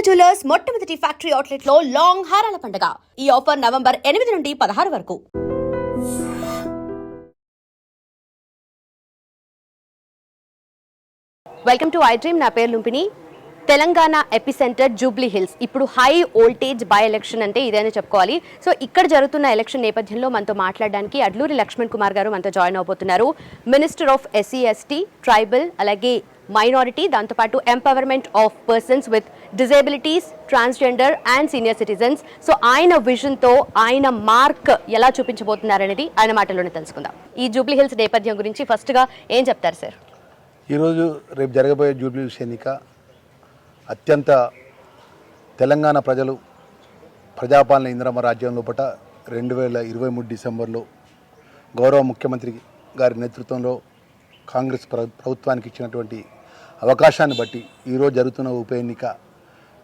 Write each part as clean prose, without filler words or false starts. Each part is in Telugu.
జ్యువెలర్స్ మొట్టమొదటి ఫ్యాక్టరీ అవుట్లెట్ లో లాంగ్ హారాల పండుగ. ఈ ఆఫర్ నవంబర్ 8 నుండి 16 వరకు. Welcome to iDream. నా పేరు లుంపిని. తెలంగాణ ఎపిసెంటర్ జూబ్లీ హిల్స్. ఇప్పుడు హై వోల్టేజ్ బై ఎలక్షన్ అంటే ఇదేనే చెప్పుకోవాలి. సో ఇక్కడ జరుగుతున్న ఎలక్షన్ నేపథ్యంలో మనతో మాట్లాడడానికి అడ్లూరి లక్ష్మణ్ కుమార్ గారు మనతో జాయిన్ అవబోతున్నారు. Minister of SC ST tribal అలాగే మైనారిటీ, దాంతోపాటు empowerment of persons with disabilities, transgender and senior citizens. So ఆయన విజన్తో ఆయన మార్క్ ఎలా చూపించబోతున్నారనేది ఆయన మాటల్లోనే తెలుసుకుందాం. ఈ జూబ్లీ హిల్స్ నేపథ్యం గురించి ఫస్ట్గా ఏం చెప్తారు సార్? ఈరోజు రేపు జరగబోయే జూబ్లీ హిల్స్ ఎన్నిక అత్యంత తెలంగాణ ప్రజలు ప్రజాపాలన ఇందిరమ్మ రాజ్యం లోపల 2023 డిసెంబర్లో గౌరవ ముఖ్యమంత్రి గారి నేతృత్వంలో కాంగ్రెస్ ప్రభుత్వానికి ఇచ్చినటువంటి అవకాశాన్ని బట్టి ఈరోజు జరుగుతున్న ఉప ఎన్నిక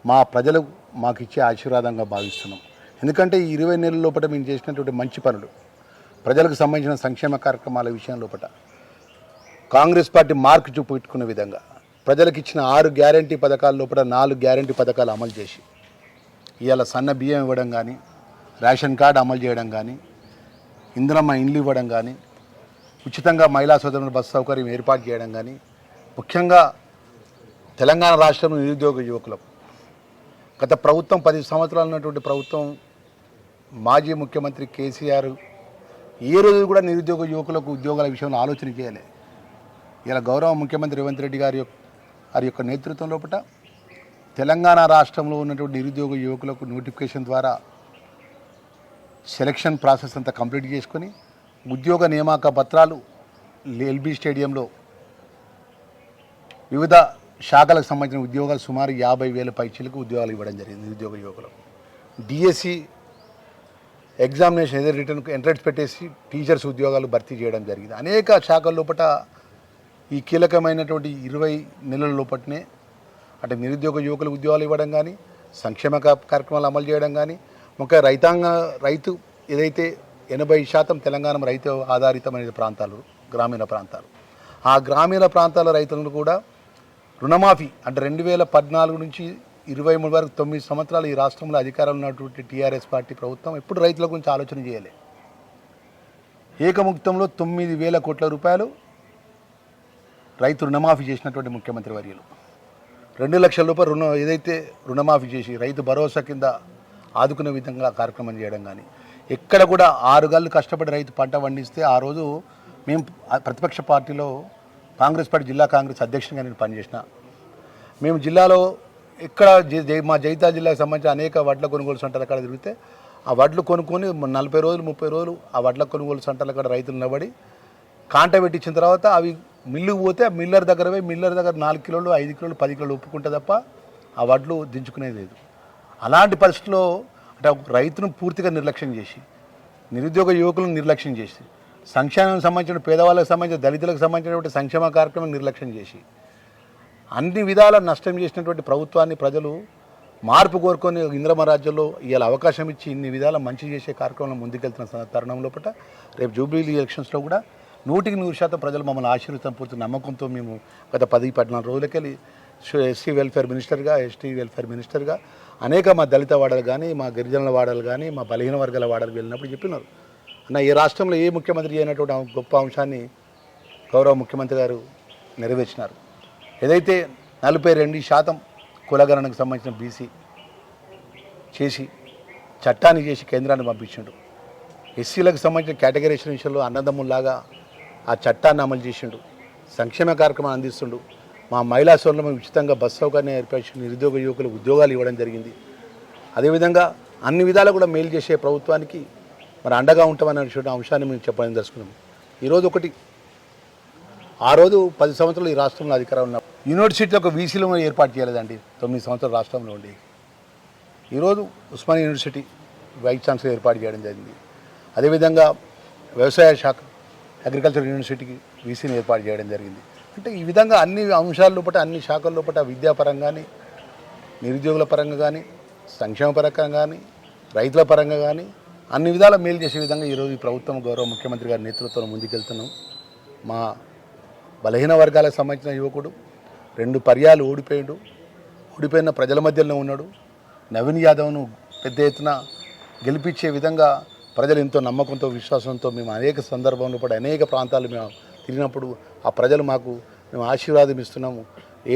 మా ప్రజలు మాకు ఇచ్చే ఆశీర్వాదంగా భావిస్తున్నాం. ఎందుకంటే ఈ 20 నెలల లోపల మేము చేసినటువంటి మంచి పనులు, ప్రజలకు సంబంధించిన సంక్షేమ కార్యక్రమాల విషయం లోపల కాంగ్రెస్ పార్టీ మార్కు చూపెట్టుకునే విధంగా ప్రజలకు ఇచ్చిన 6 గ్యారంటీ పథకాల లోపల 4 గ్యారంటీ పథకాలు అమలు చేసి ఇవాళ సన్న బియ్యం ఇవ్వడం కానీ, రేషన్ కార్డు అమలు చేయడం కానీ, ఇందిరమ్మ ఇండ్లు ఇవ్వడం కానీ, ఉచితంగా మహిళా సోదరుల బస్సు సౌకర్యం ఏర్పాటు చేయడం కానీ, ముఖ్యంగా తెలంగాణ రాష్ట్రంలో నిరుద్యోగ యువకులకు గత ప్రభుత్వం 10 సంవత్సరాలు ఉన్నటువంటి ప్రభుత్వం మాజీ ముఖ్యమంత్రి కేసీఆర్ ఏ రోజు కూడా నిరుద్యోగ యువకులకు ఉద్యోగాల విషయంలో ఆలోచన చేయలేదు. ఇలా గౌరవ ముఖ్యమంత్రి రేవంత్ రెడ్డి గారి యొక్క నేతృత్వం లోపల తెలంగాణ రాష్ట్రంలో ఉన్నటువంటి నిరుద్యోగ యువకులకు నోటిఫికేషన్ ద్వారా సెలక్షన్ ప్రాసెస్ అంతా కంప్లీట్ చేసుకొని ఉద్యోగ నియామక పత్రాలు ఎల్బీ స్టేడియంలో వివిధ శాఖలకు సంబంధించిన ఉద్యోగాలు సుమారు 50,000 పైచీలకు ఉద్యోగాలు ఇవ్వడం జరిగింది. నిరుద్యోగ యువకులకు డిఎస్సి ఎగ్జామినేషన్ ఏదైతే రిటర్న్ ఎంట్రన్స్ పెట్టేసి టీచర్స్ ఉద్యోగాలు భర్తీ చేయడం జరిగింది. అనేక శాఖల లోపల ఈ కీలకమైనటువంటి 20 నెలల లోపలనే అంటే నిరుద్యోగ యువకులకు ఉద్యోగాలు ఇవ్వడం కానీ, సంక్షేమ కార్యక్రమాలు అమలు చేయడం కానీ, ముఖ్య రైతు ఏదైతే 80% తెలంగాణ రైతు ఆధారితమైన ప్రాంతాలు, గ్రామీణ ప్రాంతాలు, ఆ గ్రామీణ ప్రాంతాల రైతులను కూడా రుణమాఫీ అంటే 2014 నుంచి 23 వరకు 9 సంవత్సరాలు ఈ రాష్ట్రంలో అధికారంలో ఉన్నటువంటి టీఆర్ఎస్ పార్టీ ప్రభుత్వం ఎప్పుడు రైతుల గురించి ఆలోచన చేయలే. ఏకముక్తంలో 9,000 కోట్ల రూపాయలు రైతు రుణమాఫీ చేసినటువంటి ముఖ్యమంత్రి వర్యులు 2 లక్షల రూపాయలు ఏదైతే రుణమాఫీ చేసి రైతు భరోసా కింద ఆదుకునే విధంగా కార్యక్రమం చేయడం కానీ, ఎక్కడ కూడా 6 గళ్ళు కష్టపడి రైతు పంట పండిస్తే ఆ రోజు మేము ప్రతిపక్ష పార్టీలో కాంగ్రెస్ పార్టీ జిల్లా కాంగ్రెస్ అధ్యక్షునిగా నేను పనిచేసిన. మేము జిల్లాలో ఎక్కడ మా జైతా జిల్లాకు సంబంధించిన అనేక వడ్ల కొనుగోలు సెంటర్ల కాడ తిరిగితే ఆ వడ్లు కొనుక్కొని 40 రోజులు 30 రోజులు ఆ వడ్ల కొనుగోలు సెంటర్ల కాడ రైతులు నిలబడి కాంట పెట్టించిన తర్వాత అవి మిల్లుకు పోతే మిల్లర్ దగ్గర 4 కిలోలు 5 కిలోలు 10 కిలోలు ఒప్పుకుంటే తప్ప ఆ వడ్లు దించుకునేది లేదు. అలాంటి పరిస్థితుల్లో అంటే రైతును పూర్తిగా నిర్లక్ష్యం చేసి, నిరుద్యోగ యువకులను నిర్లక్ష్యం చేసి, సంక్షేమం సంబంధించిన పేదవాళ్ళకు సంబంధించిన దళితులకు సంబంధించినటువంటి సంక్షేమ కార్యక్రమం నిర్లక్ష్యం చేసి అన్ని విధాల నష్టం చేసినటువంటి ప్రభుత్వాన్ని ప్రజలు మార్పు కోరుకొని ఇందిరమ్మ రాజ్యంలో ఇవాళ అవకాశం ఇచ్చి ఇన్ని విధాల మంచి చేసే కార్యక్రమంలో ముందుకెళ్తున్న తరుణం లోపల రేపు జూబ్లీ ఎలక్షన్స్లో కూడా 100% ప్రజలు మమ్మల్ని ఆశీర్వదించడం పూర్తి నమ్మకంతో మేము గత 10-14 రోజులకెళ్ళి ఎస్సీ వెల్ఫేర్ మినిస్టర్గా, ఎస్టీ వెల్ఫేర్ మినిస్టర్గా అనేక మా దళిత వాడలు కానీ, మా గిరిజనుల వాడలు కానీ, మా బలహీన వర్గాల వాడలు వెళ్ళినప్పుడు చెప్పినారు, అన్న ఈ రాష్ట్రంలో ఏ ముఖ్యమంత్రి అయినటువంటి గొప్ప అంశాన్ని గౌరవ ముఖ్యమంత్రి గారు నెరవేర్చినారు. ఏదైతే 42% కులగణనకు సంబంధించిన బీసీ చేసి చట్టాన్ని చేసి కేంద్రాన్ని పంపించిండు. ఎస్సీలకు సంబంధించిన కేటగరైజేషన్ విషయంలో అన్నదమ్ముల్లాగా ఆ చట్టాన్ని అమలు చేసిండు. సంక్షేమ కార్యక్రమాలు అందిస్తుండు. మా మహిళా సోదరులకు ఉచితంగా బస్సు సౌకర్యం ఏర్పరిచి నిరుద్యోగ యువకులకు ఉద్యోగాలు ఇవ్వడం జరిగింది. అదేవిధంగా అన్ని విధాలు కూడా మేలు చేసే ప్రభుత్వానికి మరి అండగా ఉంటామనే అంశాన్ని మేము చెప్పడం తెలుసుకున్నాం. ఈరోజు ఒకటి ఆ రోజు 10 సంవత్సరాలు ఈ రాష్ట్రంలో అధికారం ఉన్న యూనివర్సిటీలో ఒక వీసీలో ఏర్పాటు చేయలేదండి. 9 సంవత్సరాల రాష్ట్రంలో ఉండి ఈరోజు ఉస్మానియా యూనివర్సిటీ వైస్ ఛాన్సలర్ ఏర్పాటు చేయడం జరిగింది. అదేవిధంగా వ్యవసాయ శాఖ అగ్రికల్చర్ యూనివర్సిటీకి వీసీని ఏర్పాటు చేయడం జరిగింది. అంటే ఈ విధంగా అన్ని అంశాల లోపల, అన్ని శాఖల లోపల విద్యాపరంగా కానీ, నిరుద్యోగుల పరంగా కానీ, సంక్షేమ పరంగా కానీ, రైతుల పరంగా కానీ అన్ని విధాల మేలు చేసే విధంగా ఈరోజు ఈ ప్రభుత్వం గౌరవ ముఖ్యమంత్రి గారి నేతృత్వంలో ముందుకెళ్తున్నాం. మా బలహీన వర్గాలకు సంబంధించిన యువకుడు 2 పర్యాలు ఓడిపోయాడు. ఓడిపోయిన ప్రజల మధ్యలో ఉన్నాడు. నవీన్ యాదవ్ను పెద్ద ఎత్తున గెలిపించే విధంగా ప్రజలు ఎంతో నమ్మకంతో విశ్వాసంతో మేము అనేక సందర్భంలో కూడా అనేక ప్రాంతాలు మేము తిరిగినప్పుడు ఆ ప్రజలు మేము ఆశీర్వాదం ఇస్తున్నాము.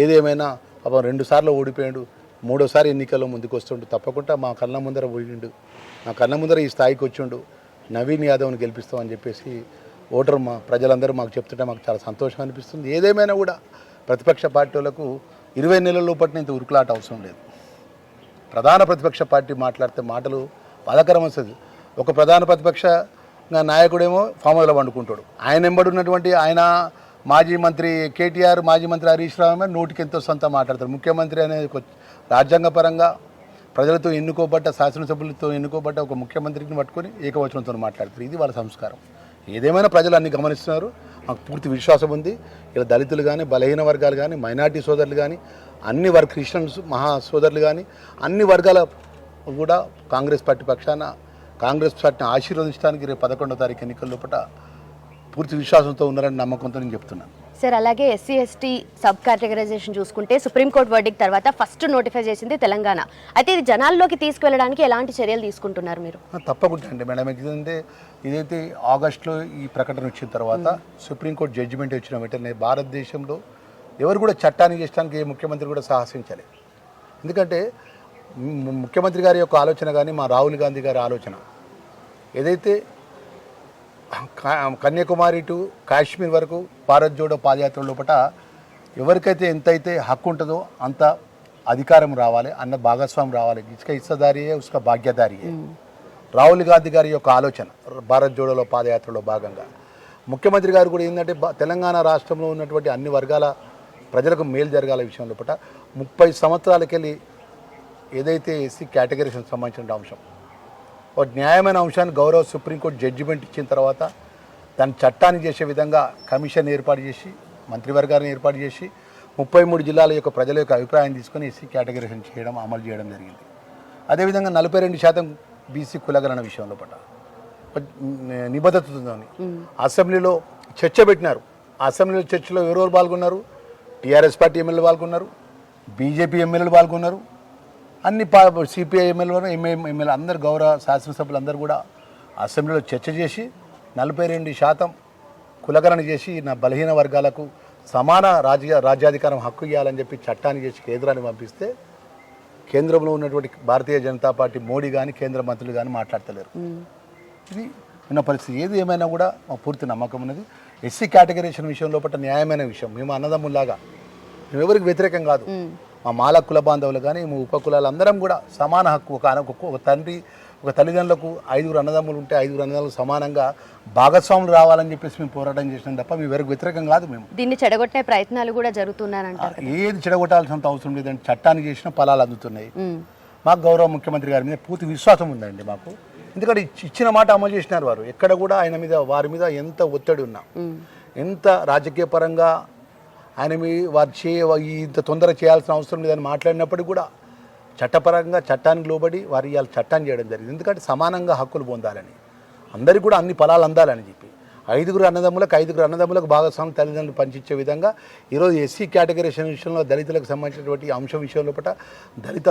ఏదేమైనా పాపం 2 సార్లు ఓడిపోయాడు, 3వసారి ఎన్నికల్లో ముందుకు వస్తుండు. తప్పకుండా మా కళ్ళ ముందర పోయిండు, మా కళ్ళ ముందర ఈ స్థాయికి వచ్చిండు. నవీన్ యాదవ్ని గెలిపిస్తామని చెప్పేసి మా ప్రజలందరూ మాకు చెప్తుంటే మాకు చాలా సంతోషం అనిపిస్తుంది. ఏదేమైనా కూడా ప్రతిపక్ష పార్టీలకు 20 నెలల లోపటి ఇంత ఉరుకులాట అవసరం లేదు. ప్రధాన ప్రతిపక్ష పార్టీ మాట్లాడితే మాటలు బాధాకరం వస్తుంది. ఒక ప్రధాన ప్రతిపక్ష నాయకుడేమో ఫామ్ హౌస్లో వండుకుంటాడు. ఆయన ఎంబడున్నటువంటి ఆయన మాజీ మంత్రి కేటీఆర్, మాజీ మంత్రి హరీష్ రావు నోటికి ఎంతో సొంత మాట్లాడతారు. ముఖ్యమంత్రి అనేది రాజ్యాంగపరంగా ప్రజలతో ఎన్నుకోబడ్డ, శాసనసభ్యులతో ఎన్నుకోబడ్డ ఒక ముఖ్యమంత్రిని పట్టుకొని ఏకవచనంతో మాట్లాడతారు. ఇది వాళ్ళ సంస్కారం. ఏదేమైనా ప్రజలు అన్ని గమనిస్తున్నారు. మాకు పూర్తి విశ్వాసం ఉంది. ఇలా దళితులు కానీ, బలహీన వర్గాలు కానీ, మైనార్టీ సోదరులు కానీ, అన్ని క్రిస్టియన్స్ మహా సోదరులు కానీ, అన్ని వర్గాల కూడా కాంగ్రెస్ పార్టీ పక్షాన కాంగ్రెస్ పార్టీని ఆశీర్వదించడానికి రేపు 11వ తారీఖు ఎన్నికల లోపల పూర్తి విశ్వాసంతో ఉన్నారని నమ్మకంతో నేను చెప్తున్నాను. సార్, అలాగే ఎస్సీ ఎస్టీ సబ్ కేటగరైజేషన్ చూసుకుంటే సుప్రీంకోర్టు వర్డిక్ట్ తర్వాత ఫస్ట్ నోటిఫై చేసింది తెలంగాణ. అయితే ఇది జనాల్లోకి తీసుకువెళ్ళడానికి ఎలాంటి చర్యలు తీసుకుంటున్నారు మీరు? తప్పకుండా అండి మేడం. ఏంటంటే ఇదైతే ఆగస్టులో ఈ ప్రకటన వచ్చిన తర్వాత సుప్రీంకోర్టు జడ్జిమెంట్ వచ్చిన వెంటనే భారతదేశంలో ఎవరు కూడా చట్టాన్ని చేయడానికి ఏ ముఖ్యమంత్రి కూడా సాహసించలేదు. ఎందుకంటే ముఖ్యమంత్రి గారి యొక్క ఆలోచన కానీ, మా రాహుల్ గాంధీ గారి ఆలోచన ఏదైతే కన్యాకుమారి టు కాశ్మీర్ వరకు భారత్ జోడో పాదయాత్ర లోపల ఎవరికైతే ఎంతైతే హక్కు ఉంటుందో అంత అధికారం రావాలి, అన్న భాగస్వామి రావాలి. ఇసుక హిస్సాదారియే ఉసుక భాగ్యదారియే. రాహుల్ గాంధీ గారి యొక్క ఆలోచన భారత్ జోడోలో పాదయాత్రలో భాగంగా ముఖ్యమంత్రి గారు కూడా ఏంటంటే తెలంగాణ రాష్ట్రంలో ఉన్నటువంటి అన్ని వర్గాల ప్రజలకు మేలు జరగాల విషయం లోపల 30 సంవత్సరాలకెళ్ళి ఏదైతే ఎస్సీ కేటగిరీకి సంబంధించిన అంశం ఒక న్యాయమైన అంశాన్ని గౌరవ సుప్రీంకోర్టు జడ్జిమెంట్ ఇచ్చిన తర్వాత దాన్ని చట్టాన్ని చేసే విధంగా కమిషన్ ఏర్పాటు చేసి, మంత్రివర్గాన్ని ఏర్పాటు చేసి 33 జిల్లాల యొక్క ప్రజల యొక్క అభిప్రాయం తీసుకొని ఎస్సీ కేటగిరీషన్ చేయడం, అమలు చేయడం జరిగింది. అదేవిధంగా 42% బీసీ కులగణన విషయంలో పట్ల నిబద్ధతతోని అసెంబ్లీలో చర్చ పెట్టినారు. ఆ అసెంబ్లీలో చర్చలో ఎవరెవరు పాల్గొన్నారు? టీఆర్ఎస్ పార్టీ ఎమ్మెల్యేలు పాల్గొన్నారు, బీజేపీ ఎమ్మెల్యేలు పాల్గొన్నారు, అన్ని సిపిఐ ఎమ్మెల్యేలు, ఎంఐఎం ఎమ్మెల్యేలు అందరు గౌరవ శాసనసభ్యులు అందరూ కూడా అసెంబ్లీలో చర్చ చేసి 42% కులగణన చేసి నా బలహీన వర్గాలకు సమాన రాజ్యాధికారం హక్కు ఇవ్వాలని చెప్పి చట్టాన్ని చేసి కేంద్రాన్ని పంపిస్తే కేంద్రంలో ఉన్నటువంటి భారతీయ జనతా పార్టీ మోడీ కానీ, కేంద్ర మంత్రులు కానీ మాట్లాడతలేరు. ఇది ఉన్న పరిస్థితి. ఏది ఏమైనా కూడా మా పూర్తి నమ్మకం ఉన్నది. ఎస్సీ కేటగిరీషన్ విషయం లోపల న్యాయమైన విషయం. మేము అన్నదమ్ముల్లాగా మేము ఎవరికి వ్యతిరేకం కాదు. మా మాల కుల బాంధవులు కానీ, మా ఉపకులాలు అందరం కూడా సమాన హక్కు. ఒక తండ్రి, ఒక తల్లిదండ్రులకు 5 అన్నదమ్ములు ఉంటే 5 అన్నదమ్ములు సమానంగా భాగస్వాములు రావాలని చెప్పేసి మేము పోరాటం చేసినాం తప్ప మేము ఎవరికి వ్యతిరేకం కాదు. మేము దీన్ని చెడగొట్టే ప్రయత్నాలు కూడా జరుగుతున్నాయంటారు. ఏది చెడగొట్టాల్సినంత అవసరం లేదండి. చట్టాన్ని చేసిన ఫలాలు అందుతున్నాయి. మాకు గౌరవ ముఖ్యమంత్రి గారి మీద పూర్తి విశ్వాసం ఉందండి మాకు. ఎందుకంటే ఇచ్చిన మాట అమలు చేసినారు వారు. ఎక్కడ కూడా ఆయన మీద, వారి మీద ఎంత ఒత్తిడి ఉన్నా, ఎంత రాజకీయ పరంగా ఆయన వారు ఇంత తొందర చేయాల్సిన అవసరం లేదని మాట్లాడినప్పటికీ కూడా చట్టపరంగా చట్టానికి లోబడి వారు ఇవాళ చట్టాన్ని చేయడం జరిగింది. ఎందుకంటే సమానంగా హక్కులు పొందాలని, అందరికీ కూడా అన్ని ఫలాలు అందాలని చెప్పి 5 అన్నదమ్ములకు భాగస్వామి తల్లిదండ్రులు పంచించే విధంగా ఈరోజు ఎస్సీ కేటగిరీషన్ విషయంలో దళితులకు సంబంధించినటువంటి అంశం విషయంలో పట్ల దళిత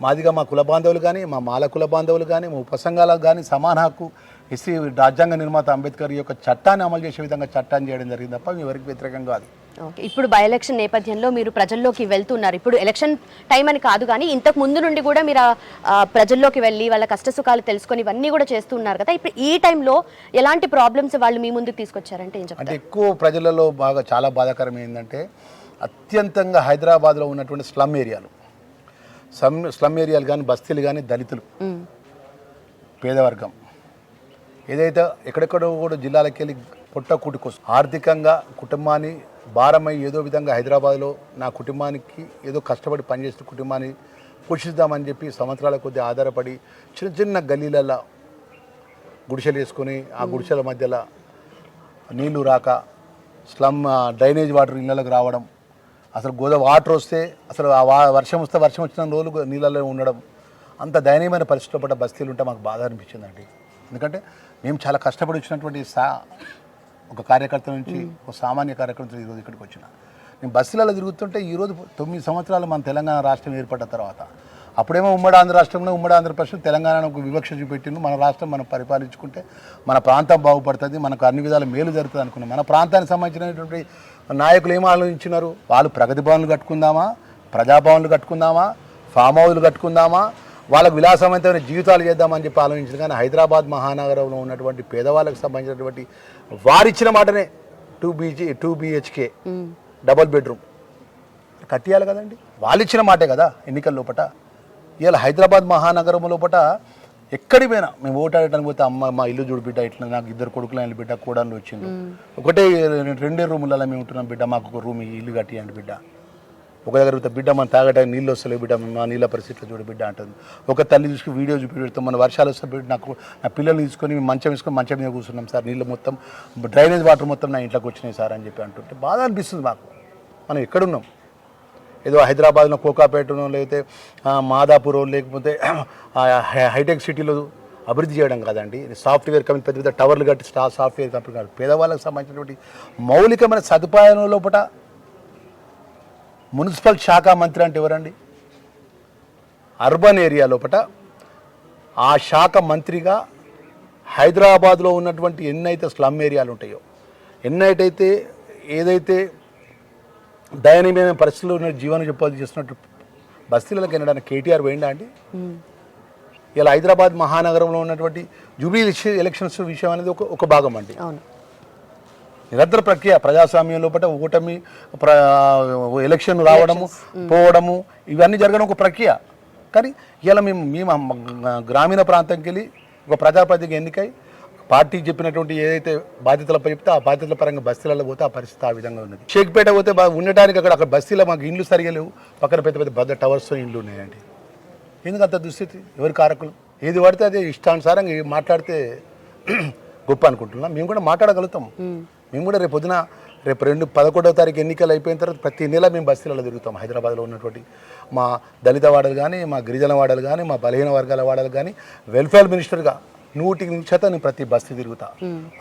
మాదిగా మా కుల బాంధవులు కానీ, మా మాల కుల బాంధవులు కానీ, మా ఉపసంఘాలకు కానీ సమాన హక్కు ఎస్సీ రాజ్యాంగ నిర్మాత అంబేద్కర్ యొక్క చట్టాన్ని అమలు చేసే విధంగా చట్టాన్ని చేయడం జరిగింది తప్ప మీ ఎవరికి వ్యతిరేకం కాదు. ఓకే, ఇప్పుడు బై ఎలక్షన్ నేపథ్యంలో మీరు ప్రజల్లోకి వెళ్తున్నారు. ఇప్పుడు ఎలక్షన్ టైం అని కాదు కానీ ఇంతకు ముందు నుండి కూడా మీరు ప్రజల్లోకి వెళ్ళి వాళ్ళ కష్టసుఖాలు తెలుసుకొని ఇవన్నీ కూడా చేస్తున్నారు కదా. ఇప్పుడు ఈ టైంలో ఎలాంటి ప్రాబ్లమ్స్ వాళ్ళు మీ ముందుకు తీసుకొచ్చారంటే ఏం చెప్తారు? అంటే ఎక్కువ ప్రజలలో చాలా బాధాకరం ఏంటంటే అత్యంతంగా హైదరాబాద్లో ఉన్నటువంటి స్లమ్ ఏరియాలు కానీ, బస్తీలు కానీ, దళితులు, పేదవర్గం ఏదైతే ఎక్కడెక్కడో కూడా జిల్లాలకు వెళ్ళి పొట్టకూటి కోసం ఆర్థికంగా కుటుంబాన్ని భారమై ఏదో విధంగా హైదరాబాద్లో నా కుటుంబానికి ఏదో కష్టపడి పనిచేసిన కుటుంబాన్ని పోషిద్దామని చెప్పి సంవత్సరాల కొద్దీ ఆధారపడి చిన్న చిన్న గల్లీలలో గుడిసెలు వేసుకొని ఆ గుడిసెల మధ్యలో నీళ్లు రాక స్లమ్ డ్రైనేజ్ వాటర్ ఇళ్ళకి రావడం, అసలు వాటర్ వస్తే అసలు వర్షం వచ్చిన రోజులు నీళ్ళలో ఉండడం, అంత దయనీయమైన పరిస్థితుల్లో పడ్డ బస్తీలు ఉంటే మాకు బాధ అనిపించిందండి. ఎందుకంటే మేము చాలా కష్టపడి వచ్చినటువంటి ఒక కార్యకర్త నుంచి, ఒక సామాన్య కార్యకర్త ఈరోజు ఇక్కడికి వచ్చిన నేను బస్సులలో తిరుగుతుంటే ఈరోజు 9 సంవత్సరాలు మన తెలంగాణ రాష్ట్రం ఏర్పడ్డ తర్వాత అప్పుడేమో ఉమ్మడి ఆంధ్ర రాష్ట్రంలో ఉమ్మడి ఆంధ్రప్రదేశ్ తెలంగాణకు వివక్ష చూపెట్టిండు. మన రాష్ట్రం మనం పరిపాలించుకుంటే మన ప్రాంతం బాగుపడుతుంది, మనకు అన్ని విధాల మేలు జరుగుతుంది అనుకున్నాం. మన ప్రాంతానికి సంబంధించినటువంటి నాయకులు ఏం ఆలోచించినారు? వాళ్ళు ప్రగతి భవన్లు కట్టుకుందామా, ప్రజాభవన్లు కట్టుకుందామా, ఫామ్ హౌస్లు కట్టుకుందామా, వాళ్ళకు విలాసవంతమైన జీవితాలు చేద్దామని చెప్పి ఆలోచించారు. కానీ హైదరాబాద్ మహానగరంలో ఉన్నటువంటి పేదవాళ్ళకు సంబంధించినటువంటి వారిచ్చిన మాటనే 2 BHK డబుల్ బెడ్రూమ్ కట్టియాలి కదండి. వాళ్ళు ఇచ్చిన మాటే కదా ఎన్నికల లోపట. ఇవాళ హైదరాబాద్ మహానగరం లోపట ఎక్కడికి పోయినా మేము ఓటాడటానికి పోతే అమ్మ మా ఇల్లు చూడు బిడ్డ, ఇట్లా నాకు 2 కొడుకులు అయిన బిడ్డ కోడళ్ళు వచ్చింది, ఒకటే 2 రూములలో మేము ఉంటున్నాం బిడ్డ, మాకు ఒక రూమ్ ఇల్లు కట్టియండి బిడ్డ. ఒక దగ్గర బిడ్డ మన తాగటానికి నీళ్ళు వస్తలేవు బిడ్డ, మా నీళ్ళ పరిస్థితిలో చూడు బిడ్డ అంటుంది. ఒక తల్లి చూసుకుని వీడియో చూపి పెడతాం, మన వర్షాలు వస్తే బిడ్డ నాకు నా పిల్లల్ని తీసుకొని మంచం వేసుకొని మంచం మీద కూర్చున్నాం సార్, నీళ్ళు మొత్తం డ్రైనేజ్ వాటర్ మొత్తం నా ఇంట్లోకి వచ్చినాయి సార్ అని చెప్పి అంటుంటే బాధ అనిపిస్తుంది మాకు. మనం ఎక్కడున్నాం? ఏదో హైదరాబాద్లో కోకాపేటనో లేకపోతే మాదాపూర్ లేకపోతే హైటెక్ సిటీలో అభివృద్ధి చేయడం కాదండి. సాఫ్ట్వేర్ కంపెనీ పెద్ద పెద్ద టవర్లు కట్టి సాఫ్ట్వేర్ కంపెనీ కాదు, పేదవాళ్ళకి సంబంధించినటువంటి మౌలికమైన సదుపాయం లోపల మున్సిపల్ శాఖ మంత్రి అంటే ఎవరండి? అర్బన్ ఏరియా లోపల ఆ శాఖ మంత్రిగా హైదరాబాద్లో ఉన్నటువంటి ఎన్నైతే స్లమ్ ఏరియాలు ఉంటాయో, ఎన్నైతే ఏదైతే దయనీయమైన పరిస్థితుల్లో ఉన్న జీవన చెప్పాలి చేస్తున్నట్టు బస్తీలకు వెళ్ళడానికి కేటీఆర్ పోయిందా అండి? ఇలా హైదరాబాద్ మహానగరంలో ఉన్నటువంటి జూబ్లీ ఎలక్షన్స్ విషయం అనేది ఒక భాగం అండి. నిరంతర ప్రక్రియ ప్రజాస్వామ్యం లోపల ఓటమి ఎలక్షన్ రావడము పోవడము ఇవన్నీ జరగడం ఒక ప్రక్రియ. కానీ ఇలా మేము గ్రామీణ ప్రాంతంకి వెళ్ళి ఒక ప్రజాప్రతినిధిగా ఎన్నికై పార్టీ చెప్పినటువంటి ఏదైతే బాధ్యతలపై చెప్తే ఆ బాధ్యతల పరంగా బస్తీలలో పోతే ఆ పరిస్థితి ఆ విధంగా ఉన్నది. షేక్పేట పోతే ఉండటానికి అక్కడ బస్తీలో మాకు ఇండ్లు సరిగా లేవు, పక్కన పెద్ద పెద్ద పెద్ద టవర్స్తో ఇండ్లు ఉన్నాయండి. ఎందుకు అంత దుస్థితి? ఎవరి కారకులు? ఏది పడితే అదే ఇష్టానుసారంగా మాట్లాడితే గొప్ప అనుకుంటున్నాం. మేము కూడా మాట్లాడగలుగుతాం. మేము కూడా రేపు 11వ తారీఖు ఎన్నికలు అయిపోయిన తర్వాత ప్రతి నెల మేము బస్తీలలో తిరుగుతాం. హైదరాబాద్లో ఉన్నటువంటి మా దళిత వాడలు కానీ, మా గిరిజన వాడలు కానీ, మా బలహీన వర్గాల వాడలు కానీ వెల్ఫేర్ మినిస్టర్గా 100% నేను ప్రతి బస్తీ తిరుగుతా.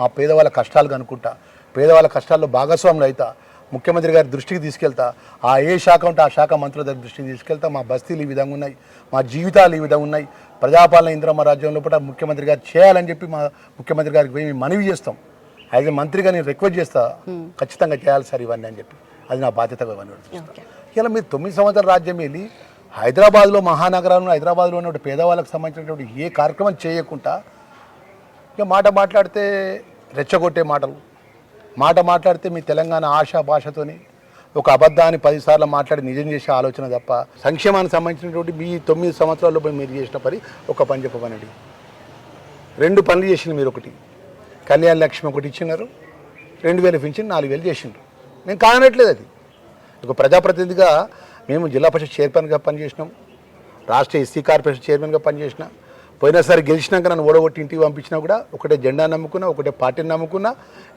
ఆ పేదవాళ్ళ కష్టాలు కనుక్కుంటా, పేదవాళ్ళ కష్టాల్లో భాగస్వాములు అవుతా, ముఖ్యమంత్రి గారి దృష్టికి తీసుకెళ్తా, ఆ ఏ శాఖ ఉంటే ఆ శాఖ మంత్రుల దగ్గర దృష్టికి తీసుకెళ్తా. మా బస్తీలు ఈ విధంగా ఉన్నాయి, మా జీవితాలు ఈ విధంగా ఉన్నాయి, ప్రజాపాలన ఇంద్రమ్మ రాజ్యంలో కూడా ముఖ్యమంత్రి గారు చేయాలని చెప్పి మా ముఖ్యమంత్రి గారికి పోయి మేము మనవి చేస్తాం. యాజ్ ఏ మంత్రిగా నేను రిక్వెస్ట్ చేస్తా, ఖచ్చితంగా చేయాలి సార్ ఇవన్నీ అని చెప్పి. అది నా బాధ్యతగా ఇవన్నీ. ఇలా మీరు 9 సంవత్సరాల రాజ్యం వెళ్ళి హైదరాబాద్లో మహానగరంలో హైదరాబాద్లో ఉన్న పేదవాళ్ళకి సంబంధించినటువంటి ఏ కార్యక్రమం చేయకుండా ఇక మాట మాట్లాడితే రెచ్చగొట్టే మాట్లాడితే మీ తెలంగాణ ఆశా భాషతోని ఒక అబద్ధాన్ని 10 సార్లు మాట్లాడి నిజం చేసే ఆలోచన తప్ప సంక్షేమానికి సంబంధించినటువంటి మీ 9 సంవత్సరాల్లో మీరు చేసిన ఒక పని చెప్పమనండి. 2 పనులు చేసింది మీరు. ఒకటి కళ్యాణ లక్ష్మి ఒకటి ఇచ్చినారు, 2000 పింఛన్ 4000 చేసిండ్రు. నేను కానట్లేదు. అది ఒక ప్రజాప్రతినిధిగా మేము జిల్లా పరిషత్ చైర్మన్గా పనిచేసినాం, రాష్ట్ర ఎస్సీ కార్పొరేషన్ చైర్మన్గా పనిచేసిన. పోయినసారి గెలిచినాక నన్ను ఓడగొట్టి ఇంటికి పంపించినా కూడా ఒకటే జెండా నమ్ముకున్నా, ఒకటే పార్టీని నమ్ముకున్నా.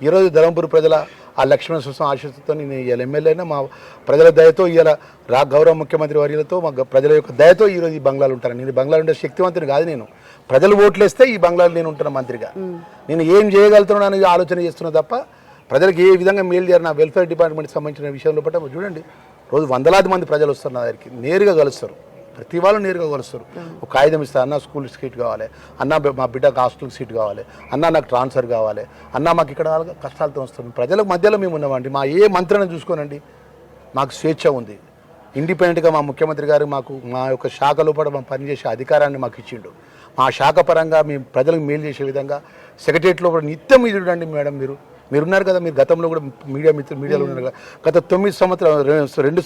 ఈరోజు ధర్మపురి ప్రజల ఆ లక్ష్మణ సుసం ఆశతో నేను ఇవాళ ఎమ్మెల్యేనా, మా ప్రజల దయతో ఇవాళ గౌరవ ముఖ్యమంత్రి వర్యులతో మా ప్రజల యొక్క దయతో ఈరోజు ఈ బంగ్లాలు ఉంటాను. నేను బంగ్లాలు ఉండే శక్తివంతుని కాదు. నేను ప్రజలు ఓట్లేస్తే ఈ బంగ్లాలు నేను ఉంటున్నా మంత్రిగా. నేను ఏం చేయగలుగుతున్నాను అని ఆలోచన చేస్తున్నా తప్ప ప్రజలకు ఏ విధంగా మేలు చేయాలి నా వెల్ఫేర్ డిపార్ట్మెంట్కి సంబంధించిన విషయంలో పట్ల చూడండి. రోజు వందలాది మంది ప్రజలు వస్తారు నా దగ్గరికి, నేరుగా కలుస్తారు. ప్రతి వాళ్ళు నేరుగా కలుస్తారు. ఒక కాగితం ఇస్తారు, అన్న స్కూల్ సీట్ కావాలి, అన్న మా బిడ్డకు హాస్టల్ సీట్ కావాలి, అన్న నాకు ట్రాన్స్ఫర్ కావాలి, అన్న మాకు ఇక్కడ కష్టాలతో వస్తుంది. ప్రజలకు మధ్యలో మేము ఉన్నామండి. మా ఏ మంత్రిని చూసుకోనండి, మాకు స్వేచ్ఛ ఉంది. ఇండిపెండెంట్గా మా ముఖ్యమంత్రి గారు మాకు మా యొక్క శాఖ లోపల మా పనిచేసే అధికారాన్ని మాకు ఇచ్చిండు. మా శాఖ పరంగా మేము ప్రజలకు మేలు చేసే విధంగా సెక్రటరియట్ లోపల నిత్యం మీరు చూడండి మేడం, మీరున్నారు కదా, మీరు గతంలో కూడా మీడియాలో ఉన్నారు కదా. గత 2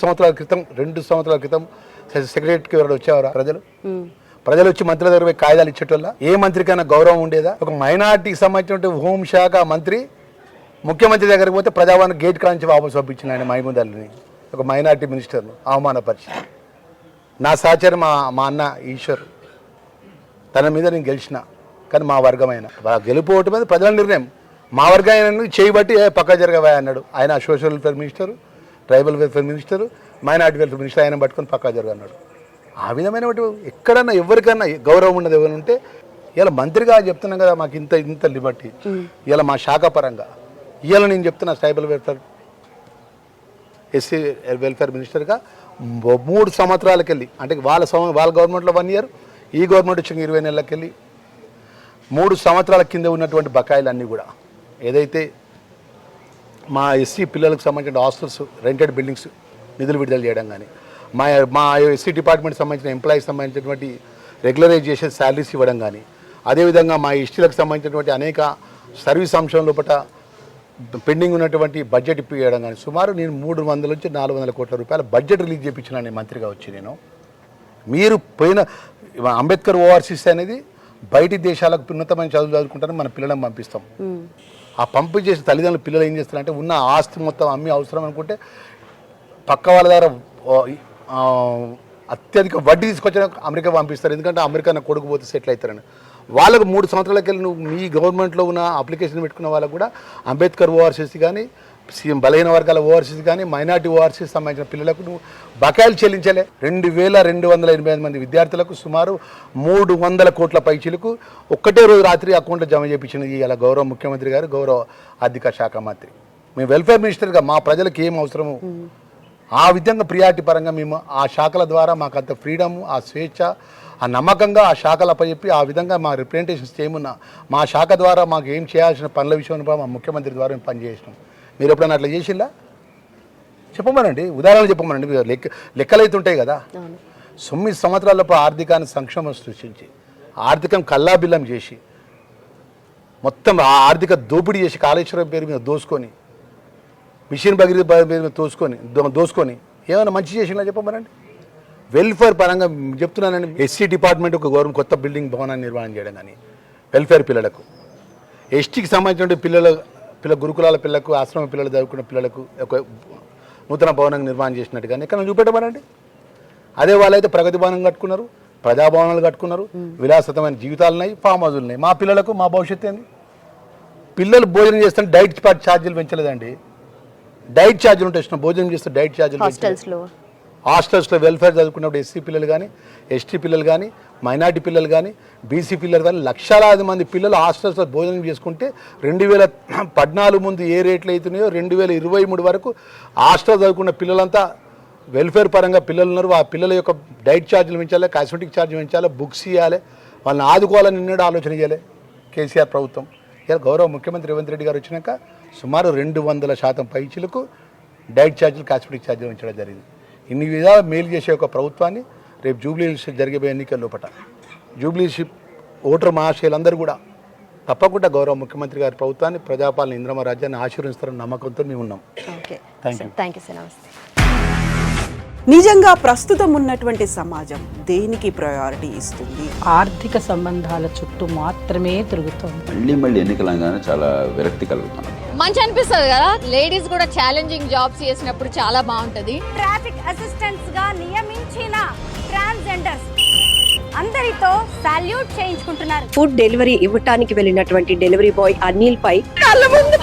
సంవత్సరాల క్రితం సెక్రటరీకి ఎవరు వచ్చేవారా? ప్రజలు వచ్చి మంత్రుల దగ్గర పోయి కాయిదాలు ఇచ్చేటోళ్ళ? ఏ మంత్రికైనా గౌరవం ఉండేదా? ఒక మైనార్టీకి సంబంధించిన హోంశాఖ మంత్రి ముఖ్యమంత్రి దగ్గరికి పోతే ప్రజావాణి గేట్ కాంచి వాపసు పంపించిన ఆయన మహమూద్ అలీని, ఒక మైనార్టీ మినిస్టర్ను అవమానపరిచి. నా సహచరి మా అన్న ఈశ్వర్, తన మీద నేను గెలిచిన. కానీ మా వర్గమైన గెలుపోవటం మీద ప్రజల నిర్ణయం. మా వర్గాన్ని చేయబట్టి పక్క జరగవా అన్నాడు ఆయన. Social welfare minister, tribal welfare minister, minority welfare minister ఆయన పట్టుకొని పక్కా జరగన్నాడు. ఆ విధమైన ఎక్కడన్నా ఎవరికన్నా గౌరవం ఉన్నది ఎవరు ఉంటే ఇలా మంత్రిగా చెప్తున్నాం కదా, మాకు ఇంత లిబర్టీ ఇలా మా శాఖ పరంగా. ఇవాళ నేను చెప్తున్నా ట్రైబల్ వెల్ఫేర్ ఎస్సీ వెల్ఫేర్ మినిస్టర్గా 3 సంవత్సరాలకు వెళ్ళి అంటే వాళ్ళ గవర్నమెంట్లో 1 ఇయర్, ఈ గవర్నమెంట్ వచ్చిన 20 నెలలకు వెళ్ళి 3 సంవత్సరాల కింద ఉన్నటువంటి బకాయిలన్నీ కూడా ఏదైతే మా ఎస్సీ పిల్లలకు సంబంధించిన హాస్టల్స్, రెంటెడ్ బిల్డింగ్స్ నిధులు విడుదల చేయడం కానీ, మా ఎస్సీ డిపార్ట్మెంట్ సంబంధించిన ఎంప్లాయీస్ సంబంధించినటువంటి రెగ్యులరైజేషన్ శాలరీస్ ఇవ్వడం కానీ, అదేవిధంగా మా ఎస్టీలకు సంబంధించినటువంటి అనేక సర్వీస్ అంశం లోపల పెండింగ్ ఉన్నటువంటి బడ్జెట్ ఇప్పించడం కానీ సుమారు నేను 300 నుంచి 400 కోట్ల రూపాయల బడ్జెట్ రిలీజ్ చేయించిన మంత్రిగా వచ్చి మీరు పోయిన అంబేద్కర్ ఓవర్సీస్ అనేది బయటి దేశాలకు ఉన్నతమైన చదువులు చదువుకుంటారని మన పిల్లలను పంపిస్తాం. ఆ పంపి చేసే తల్లిదండ్రులు పిల్లలు ఏం చేస్తారంటే ఉన్న ఆస్తి మొత్తం అమ్మి అవసరం అనుకుంటే పక్క వాళ్ళ దగ్గర అత్యధిక వడ్డీ తీసుకొచ్చిన అమెరికా పంపిస్తారు. ఎందుకంటే అమెరికా నా కొడుకు పోతే సెటిల్ అవుతారని. వాళ్ళకు 3 సంవత్సరాలకి వెళ్ళి నువ్వు మీ గవర్నమెంట్లో ఉన్న అప్లికేషన్ పెట్టుకున్న వాళ్ళకు కూడా అంబేద్కర్ ఓవర్సీస్ కానీ, బలహీన వర్గాల ఓవర్సీస్ కానీ, మైనార్టీ ఓవర్సీస్ సంబంధించిన పిల్లలకు నువ్వు బకాయిలు చెల్లించలే. 2285 మంది విద్యార్థులకు సుమారు 300 కోట్ల పైచీలకు ఒక్కటే రోజు రాత్రి అకౌంట్లో జమ చేయించినది ఇలా గౌరవ ముఖ్యమంత్రి గారు, గౌరవ ఆర్థిక శాఖ మంత్రి. మేము వెల్ఫేర్ మినిస్టర్గా మా ప్రజలకు ఏం అవసరము ఆ విధంగా ప్రియారిటీ పరంగా మేము ఆ శాఖల ద్వారా మాకు అంత ఫ్రీడము, ఆ స్వేచ్ఛ, ఆ నమ్మకంగా ఆ శాఖలు అప్పచెప్పి ఆ విధంగా మా రిప్రజెంటేషన్స్ ఏమున్నా మా శాఖ ద్వారా మాకు ఏం చేయాల్సిన పనుల విషయంలో మా ముఖ్యమంత్రి ద్వారా మేము పనిచేసినాం. మీరు ఎప్పుడైనా అట్లా చేసిందా చెప్పమనండి, ఉదాహరణలు చెప్పమనండి. లెక్కలు అయితే ఉంటాయి కదా. 9 సంవత్సరాలపు ఆర్థికాన్ని సంక్షేమం సృష్టించి ఆర్థికం కల్లాబిల్లం చేసి మొత్తం ఆ ఆర్థిక దోపిడీ చేసి కాళేశ్వరం పేరు మీద దోసుకొని, మిషన్ భగీరథ పేరు మీద దోసుకొని ఏమైనా మంచి చేసిందా చెప్పమనండి. వెల్ఫేర్ పరంగా చెప్తున్నానండి. ఎస్సీ డిపార్ట్మెంట్ ఒక గవర్నమెంట్ కొత్త బిల్డింగ్ భవనాన్ని నిర్మాణం చేయడం కానీ, వెల్ఫేర్ పిల్లలకు, ఎస్టీకి సంబంధించిన పిల్ల గురుకులాల పిల్లలకు, ఆశ్రమ పిల్లలు చదువుకున్న పిల్లలకు ఒక నూతన భవనాన్ని నిర్మాణం చేసినట్టు కానీ ఎక్కడ చూపెట్టమనండి. అదే వాళ్ళైతే ప్రగతి భవనం కట్టుకున్నారు, ప్రజాభవనాలు కట్టుకున్నారు, విలాసతమైన జీవితాలు ఉన్నాయి, ఫామ్ హౌజులు ఉన్నాయి. మా పిల్లలకు మా భవిష్యత్తు ఏంది? పిల్లలు భోజనం చేస్తే డైట్ ఛార్జీలు పెంచలేదండి. డైట్ ఛార్జీలు ఉంటాయి, భోజనం చేస్తే డైట్ ఛార్జీలు. హాస్టల్స్లో వెల్ఫేర్ చదువుకున్నప్పుడు ఎస్సీ పిల్లలు కానీ, ఎస్టీ పిల్లలు కానీ, మైనార్టీ పిల్లలు కానీ, బీసీ పిల్లలు కానీ లక్షలాది మంది పిల్లలు హాస్టల్స్లో భోజనం చేసుకుంటే 2014 ముందు ఏ రేట్లు అవుతున్నాయో 2023 వరకు హాస్టల్ చదువుకున్న పిల్లలంతా వెల్ఫేర్ పరంగా పిల్లలు ఉన్నారు. ఆ పిల్లల యొక్క డైట్ ఛార్జీలు పెంచాలి, కాస్మెటిక్ ఛార్జీలు పెంచాలి, బుక్స్ ఇవ్వాలి, వాళ్ళని ఆదుకోవాలని నిన్నడు ఆలోచన చేయాలి కేసీఆర్ ప్రభుత్వం. ఇలా గౌరవ ముఖ్యమంత్రి రేవంత్ రెడ్డి గారు వచ్చినాక సుమారు 200% పైచీలకు డైట్ ఛార్జీలు, కాస్మెటిక్ ఛార్జీలు పెంచడం జరిగింది. ఇన్ని విధాలు మేలు చేసే ఒక ప్రభుత్వాన్ని రేపు జూబ్లీ హిల్స్ జరిగే ఎన్నికల లోపల జూబ్లీ హిల్స్ ఓటర్ మహాశయులందరూ కూడా తప్పకుండా గౌరవ ముఖ్యమంత్రి గారి ప్రభుత్వాన్ని, ప్రజాపాలన ఇంద్రమ రాజ్యాన్ని ఆశీర్వదిస్తారన్న నమ్మకంతో మేము ఉన్నాం. Thank you sir. నమస్తే. నిజంగా ప్రస్తుతం ఉన్నటువంటి సమాజం దేనికి ప్రయారిటీ ఇస్తుంది? ఆర్థిక సంబంధాల చుట్టూ మాత్రమే తిరుగుతోంది. మళ్ళీ ఎన్నికలంగానే చాలా విరక్తి కలుగుతున్నాం. మంచి అనిపిస్తుంది కదా, లేడీస్ కూడా ఛాలెంజింగ్ జాబ్స్ చేసినప్పుడు చాలా బాగుంటది. ట్రాఫిక్ అసిస్టెంట్స్ గా నియమించిన ట్రాన్స్జెండర్స్ అందరితో సాల్యూట్ చేయించుకుంటున్నారు. ఫుడ్ డెలివరీ ఇవ్వటానికి వెళ్ళినటువంటి డెలివరీ బాయ్ అనిల్ పై కళ్ళ ముందు